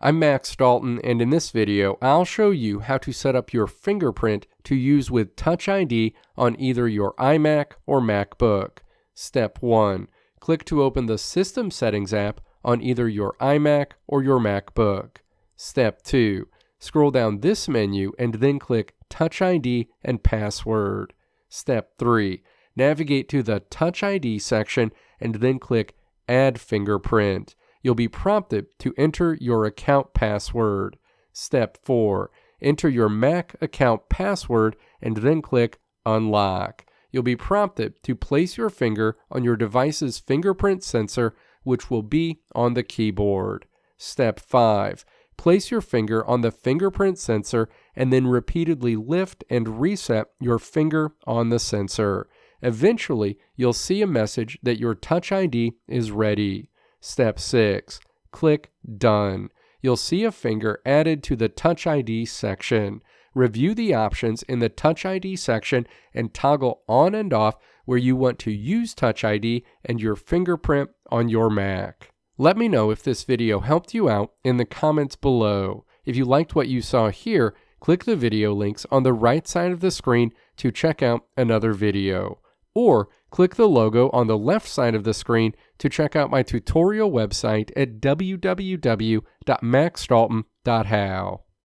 I'm Max Dalton, and in this video, I'll show you how to set up your fingerprint to use with Touch ID on either your iMac or MacBook. Step 1. Click to open the System Settings app on either your iMac or your MacBook. Step 2. Scroll down this menu and then click Touch ID and Password. Step 3. Navigate to the Touch ID section and then click Add Fingerprint. You'll be prompted to enter your account password. Step 4. Enter your Mac account password and then click Unlock. You'll be prompted to place your finger on your device's fingerprint sensor, which will be on the keyboard. Step 5. Place your finger on the fingerprint sensor and then repeatedly lift and reset your finger on the sensor. Eventually, you'll see a message that your Touch ID is ready. Step 6. Click Done. You'll see a finger added to the Touch ID section. Review the options in the Touch ID section and toggle on and off where you want to use Touch ID and your fingerprint on your Mac. Let me know if this video helped you out in the comments below. If you liked what you saw here, click the video links on the right side of the screen to check out another video. Or click the logo on the left side of the screen to check out my tutorial website at www.maxdalton.how.